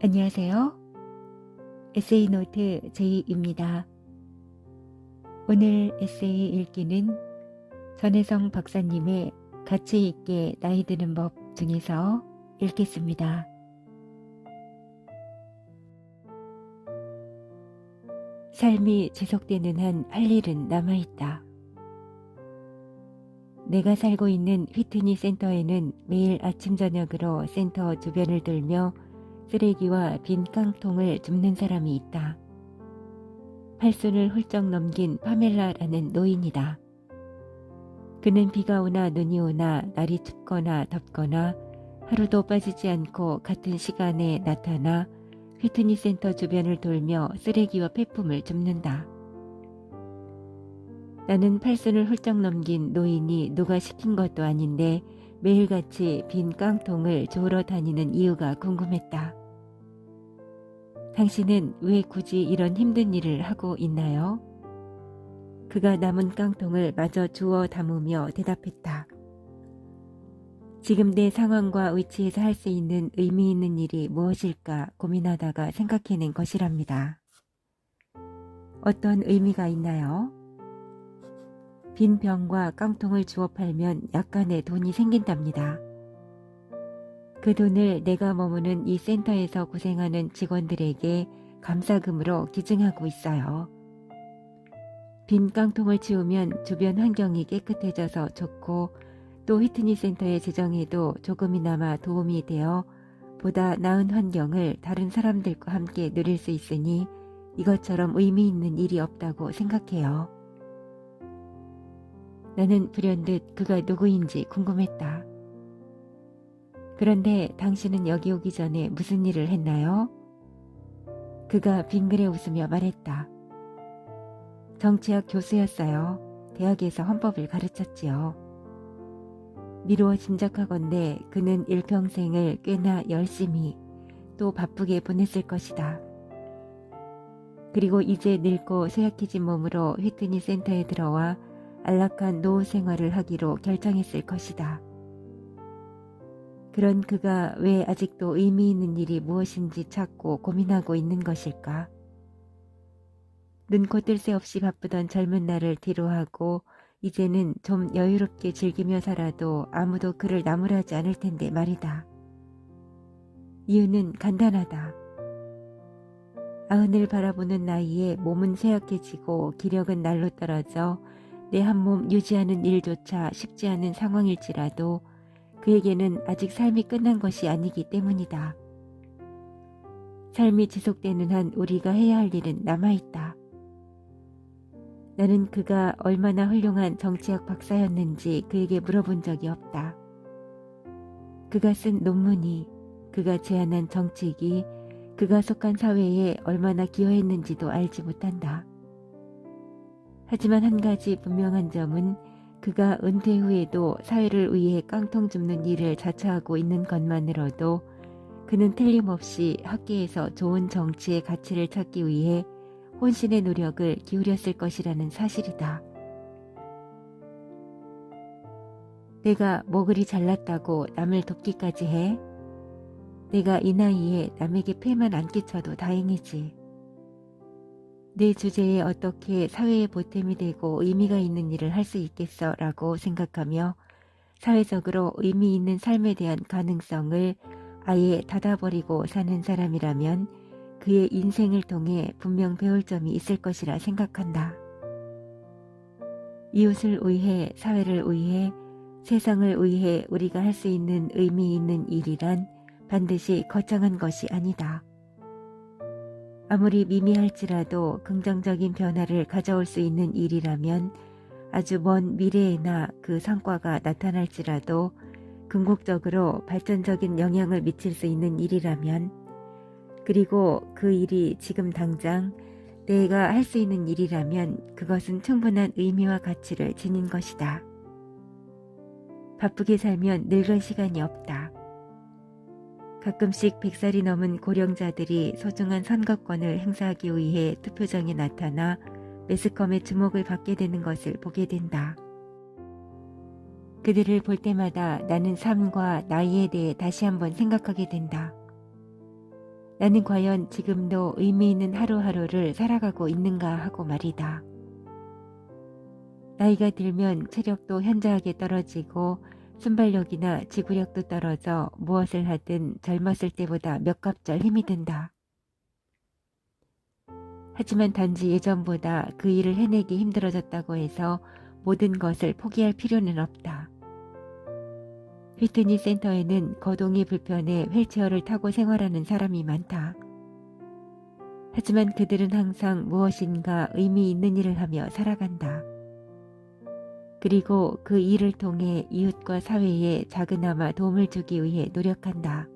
안녕하세요. 에세이노트 제이입니다. 오늘 에세이 읽기는 전혜성 박사님의 가치 있게 나이 드는 법 중에서 읽겠습니다. 삶이 지속되는 한 할 일은 남아있다. 내가 살고 있는 휘트니 센터에는 매일 아침 저녁으로 센터 주변을 돌며 쓰레기와 빈 깡통을 줍는 사람이 있다. 팔순을 훌쩍 넘긴 파멜라라는 노인이다. 그는 비가 오나 눈이 오나 날이 춥거나 덥거나 하루도 빠지지 않고 같은 시간에 나타나 휘트니 센터 주변을 돌며 쓰레기와 폐품을 줍는다. 나는 팔순을 훌쩍 넘긴 노인이 누가 시킨 것도 아닌데 매일같이 빈 깡통을 주우러 다니는 이유가 궁금했다. 당신은 왜 굳이 이런 힘든 일을 하고 있나요? 그가 남은 깡통을 마저 주워 담으며 대답했다. 지금 내 상황과 위치에서 할 수 있는 의미 있는 일이 무엇일까 고민하다가 생각해낸 것이랍니다. 어떤 의미가 있나요? 빈 병과 깡통을 주워 팔면 약간의 돈이 생긴답니다. 그 돈을 내가 머무는 이 센터에서 고생하는 직원들에게 감사금으로 기증하고 있어요. 빈 깡통을 치우면 주변 환경이 깨끗해져서 좋고 또 휘트니 센터의 재정에도 조금이나마 도움이 되어 보다 나은 환경을 다른 사람들과 함께 누릴 수 있으니 이것처럼 의미 있는 일이 없다고 생각해요. 나는 불현듯 그가 누구인지 궁금했다. 그런데 당신은 여기 오기 전에 무슨 일을 했나요? 그가 빙그레 웃으며 말했다. 정치학 교수였어요. 대학에서 헌법을 가르쳤지요. 미루어 짐작하건대 그는 일평생을 꽤나 열심히 또 바쁘게 보냈을 것이다. 그리고 이제 늙고 쇠약해진 몸으로 휘트니 센터에 들어와 안락한 노후 생활을 하기로 결정했을 것이다. 그런 그가 왜 아직도 의미 있는 일이 무엇인지 찾고 고민하고 있는 것일까? 눈코 뜰 새 없이 바쁘던 젊은 날을 뒤로하고 이제는 좀 여유롭게 즐기며 살아도 아무도 그를 나무라지 않을 텐데 말이다. 이유는 간단하다. 아흔을 바라보는 나이에 몸은 쇠약해지고 기력은 날로 떨어져 내 한 몸 유지하는 일조차 쉽지 않은 상황일지라도 그에게는 아직 삶이 끝난 것이 아니기 때문이다. 삶이 지속되는 한 우리가 해야 할 일은 남아있다. 나는 그가 얼마나 훌륭한 정치학 박사였는지 그에게 물어본 적이 없다. 그가 쓴 논문이, 그가 제안한 정책이 그가 속한 사회에 얼마나 기여했는지도 알지 못한다. 하지만 한 가지 분명한 점은 그가 은퇴 후에도 사회를 위해 깡통 줍는 일을 자처하고 있는 것만으로도 그는 틀림없이 학계에서 좋은 정치의 가치를 찾기 위해 혼신의 노력을 기울였을 것이라는 사실이다. 내가 뭐 그리 잘났다고 남을 돕기까지 해? 내가 이 나이에 남에게 폐만 안 끼쳐도 다행이지. 내 주제에 어떻게 사회에 보탬이 되고 의미가 있는 일을 할 수 있겠어 라고 생각하며 사회적으로 의미 있는 삶에 대한 가능성을 아예 닫아버리고 사는 사람이라면 그의 인생을 통해 분명 배울 점이 있을 것이라 생각한다. 이웃을 위해, 사회를 위해, 세상을 위해 우리가 할 수 있는 의미 있는 일이란 반드시 거창한 것이 아니다. 아무리 미미할지라도 긍정적인 변화를 가져올 수 있는 일이라면 아주 먼 미래에나 그 성과가 나타날지라도 궁극적으로 발전적인 영향을 미칠 수 있는 일이라면 그리고 그 일이 지금 당장 내가 할 수 있는 일이라면 그것은 충분한 의미와 가치를 지닌 것이다. 바쁘게 살면 늙을 시간이 없다. 가끔씩 100살이 넘은 고령자들이 소중한 선거권을 행사하기 위해 투표장에 나타나 매스컴의 주목을 받게 되는 것을 보게 된다. 그들을 볼 때마다 나는 삶과 나이에 대해 다시 한번 생각하게 된다. 나는 과연 지금도 의미 있는 하루하루를 살아가고 있는가 하고 말이다. 나이가 들면 체력도 현저하게 떨어지고 순발력이나 지구력도 떨어져 무엇을 하든 젊었을 때보다 몇 갑절 힘이 든다. 하지만 단지 예전보다 그 일을 해내기 힘들어졌다고 해서 모든 것을 포기할 필요는 없다. 휘트니 센터에는 거동이 불편해 휠체어를 타고 생활하는 사람이 많다. 하지만 그들은 항상 무엇인가 의미 있는 일을 하며 살아간다. 그리고 그 일을 통해 이웃과 사회에 작은아마 도움을 주기 위해 노력한다.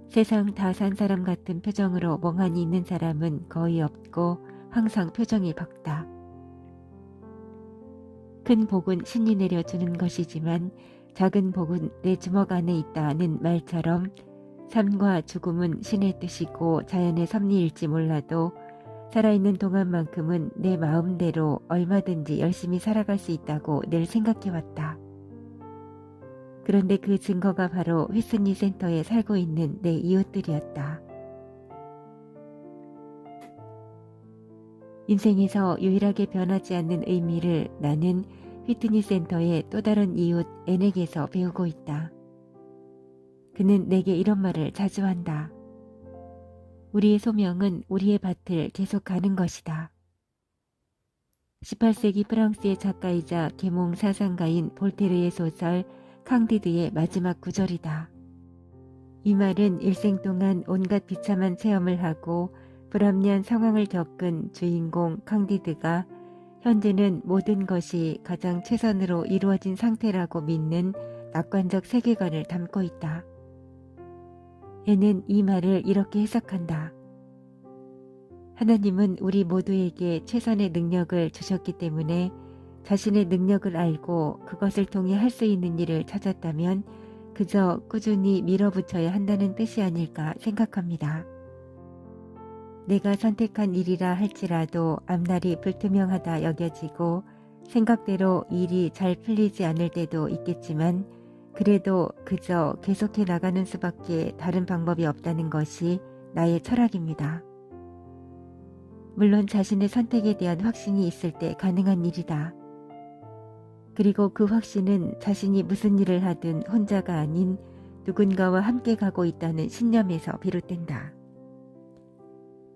세상 다 산 사람 같은 표정으로 멍하니 있는 사람은 거의 없고 항상 표정이 밝다. 큰 복은 신이 내려주는 것이지만 작은 복은 내 주먹 안에 있다는 말처럼 삶과 죽음은 신의 뜻이고 자연의 섭리일지 몰라도 살아있는 동안만큼은 내 마음대로 얼마든지 열심히 살아갈 수 있다고 늘 생각해왔다. 그런데 그 증거가 바로 휘스니 센터에 살고 있는 내 이웃들이었다. 인생에서 유일하게 변하지 않는 의미를 나는 휘트니 센터의 또 다른 이웃 앤에게서 배우고 있다. 그는 내게 이런 말을 자주 한다. 우리의 소명은 우리의 밭을 계속 가는 것이다. 18세기 프랑스의 작가이자 계몽 사상가인 볼테르의 소설 캉디드의 마지막 구절이다. 이 말은 일생 동안 온갖 비참한 체험을 하고 불합리한 상황을 겪은 주인공 캉디드가 현재는 모든 것이 가장 최선으로 이루어진 상태라고 믿는 낙관적 세계관을 담고 있다. 얘는 이 말을 이렇게 해석한다. 하나님은 우리 모두에게 최선의 능력을 주셨기 때문에 자신의 능력을 알고 그것을 통해 할 수 있는 일을 찾았다면 그저 꾸준히 밀어붙여야 한다는 뜻이 아닐까 생각합니다. 내가 선택한 일이라 할지라도 앞날이 불투명하다 여겨지고 생각대로 일이 잘 풀리지 않을 때도 있겠지만 그래도 그저 계속해 나가는 수밖에 다른 방법이 없다는 것이 나의 철학입니다. 물론 자신의 선택에 대한 확신이 있을 때 가능한 일이다. 그리고 그 확신은 자신이 무슨 일을 하든 혼자가 아닌 누군가와 함께 가고 있다는 신념에서 비롯된다.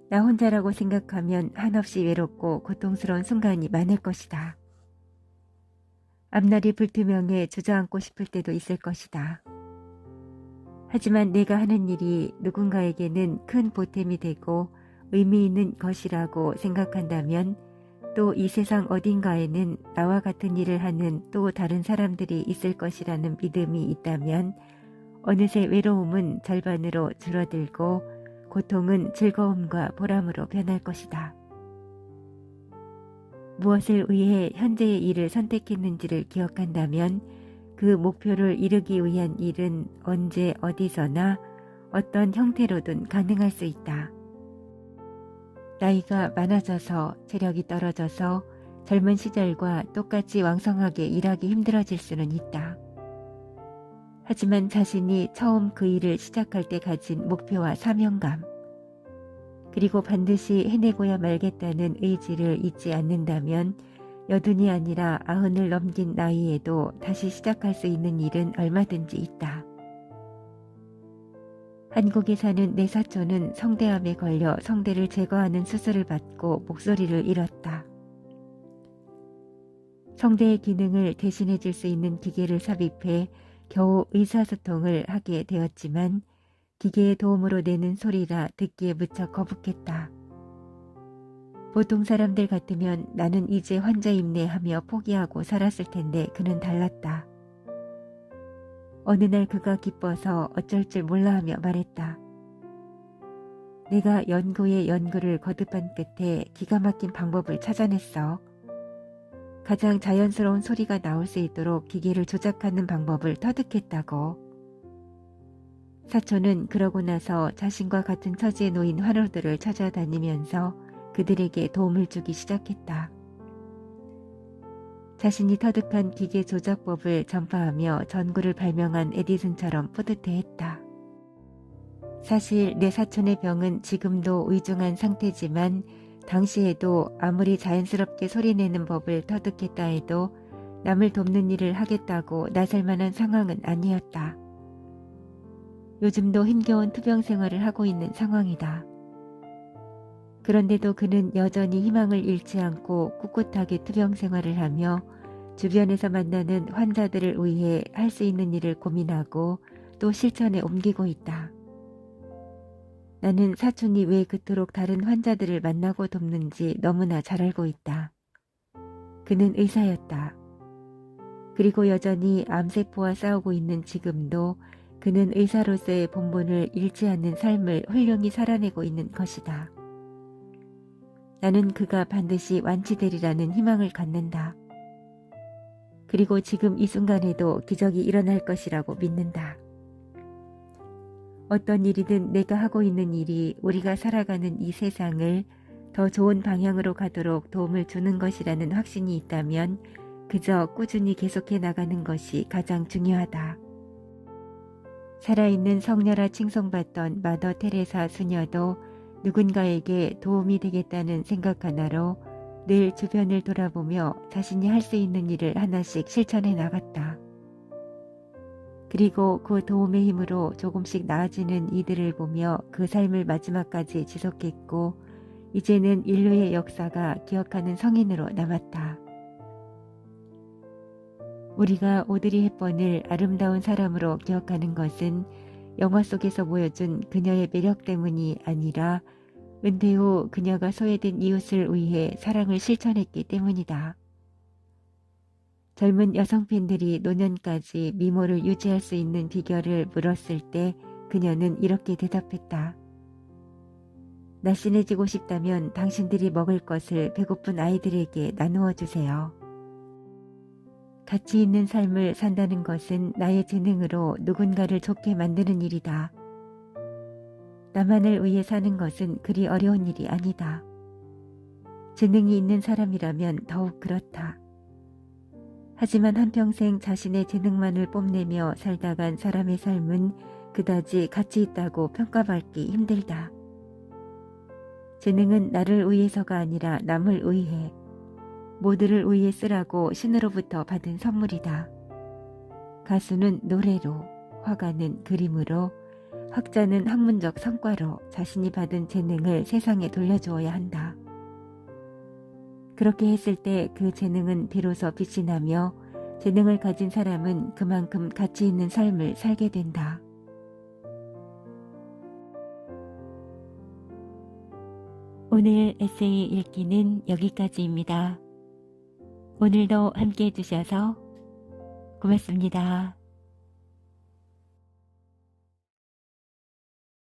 나 혼자라고 생각하면 한없이 외롭고 고통스러운 순간이 많을 것이다. 앞날이 불투명해 주저앉고 싶을 때도 있을 것이다. 하지만 내가 하는 일이 누군가에게는 큰 보탬이 되고 의미 있는 것이라고 생각한다면 또 이 세상 어딘가에는 나와 같은 일을 하는 또 다른 사람들이 있을 것이라는 믿음이 있다면 어느새 외로움은 절반으로 줄어들고 고통은 즐거움과 보람으로 변할 것이다. 무엇을 위해 현재의 일을 선택했는지를 기억한다면 그 목표를 이루기 위한 일은 언제 어디서나 어떤 형태로든 가능할 수 있다. 나이가 많아져서 체력이 떨어져서 젊은 시절과 똑같이 왕성하게 일하기 힘들어질 수는 있다. 하지만 자신이 처음 그 일을 시작할 때 가진 목표와 사명감, 그리고 반드시 해내고야 말겠다는 의지를 잊지 않는다면 여든이 아니라 90을 넘긴 나이에도 다시 시작할 수 있는 일은 얼마든지 있다. 한국에 사는 내 사촌은 성대암에 걸려 성대를 제거하는 수술을 받고 목소리를 잃었다. 성대의 기능을 대신해 줄 수 있는 기계를 삽입해 겨우 의사소통을 하게 되었지만 기계의 도움으로 내는 소리라 듣기에 무척 거북했다. 보통 사람들 같으면 나는 이제 환자입네 하며 포기하고 살았을 텐데 그는 달랐다. 어느 날 그가 기뻐서 어쩔 줄 몰라 하며 말했다. 내가 연구에 연구를 거듭한 끝에 기가 막힌 방법을 찾아냈어. 가장 자연스러운 소리가 나올 수 있도록 기계를 조작하는 방법을 터득했다고. 사촌은 그러고 나서 자신과 같은 처지에 놓인 환우들을 찾아다니면서 그들에게 도움을 주기 시작했다. 자신이 터득한 기계 조작법을 전파하며 전구를 발명한 에디슨처럼 뿌듯해했다. 사실 내 사촌의 병은 지금도 의중한 상태지만 당시에도 아무리 자연스럽게 소리내는 법을 터득했다 해도 남을 돕는 일을 하겠다고 나설 만한 상황은 아니었다. 요즘도 힘겨운 투병 생활을 하고 있는 상황이다. 그런데도 그는 여전히 희망을 잃지 않고 꿋꿋하게 투병 생활을 하며 주변에서 만나는 환자들을 위해 할 수 있는 일을 고민하고 또 실천에 옮기고 있다. 나는 사촌이 왜 그토록 다른 환자들을 만나고 돕는지 너무나 잘 알고 있다. 그는 의사였다. 그리고 여전히 암세포와 싸우고 있는 지금도 그는 의사로서의 본분을 잃지 않는 삶을 훌륭히 살아내고 있는 것이다. 나는 그가 반드시 완치되리라는 희망을 갖는다. 그리고 지금 이 순간에도 기적이 일어날 것이라고 믿는다. 어떤 일이든 내가 하고 있는 일이 우리가 살아가는 이 세상을 더 좋은 방향으로 가도록 도움을 주는 것이라는 확신이 있다면 그저 꾸준히 계속해 나가는 것이 가장 중요하다. 살아있는 성녀라 칭송받던 마더 테레사 수녀도 누군가에게 도움이 되겠다는 생각 하나로 늘 주변을 돌아보며 자신이 할 수 있는 일을 하나씩 실천해 나갔다. 그리고 그 도움의 힘으로 조금씩 나아지는 이들을 보며 그 삶을 마지막까지 지속했고 이제는 인류의 역사가 기억하는 성인으로 남았다. 우리가 오드리 헵번을 아름다운 사람으로 기억하는 것은 영화 속에서 보여준 그녀의 매력 때문이 아니라 은퇴 후 그녀가 소외된 이웃을 위해 사랑을 실천했기 때문이다. 젊은 여성 팬들이 노년까지 미모를 유지할 수 있는 비결을 물었을 때 그녀는 이렇게 대답했다. 날씬해지고 싶다면 당신들이 먹을 것을 배고픈 아이들에게 나누어 주세요. 가치 있는 삶을 산다는 것은 나의 재능으로 누군가를 좋게 만드는 일이다. 나만을 위해 사는 것은 그리 어려운 일이 아니다. 재능이 있는 사람이라면 더욱 그렇다. 하지만 한평생 자신의 재능만을 뽐내며 살다간 사람의 삶은 그다지 가치 있다고 평가받기 힘들다. 재능은 나를 위해서가 아니라 남을 위해, 모두를 위해 쓰라고 신으로부터 받은 선물이다. 가수는 노래로, 화가는 그림으로, 학자는 학문적 성과로 자신이 받은 재능을 세상에 돌려주어야 한다. 그렇게 했을 때 그 재능은 비로소 빛이 나며 재능을 가진 사람은 그만큼 가치 있는 삶을 살게 된다. 오늘 에세이 읽기는 여기까지입니다. 오늘도 함께 해주셔서 고맙습니다.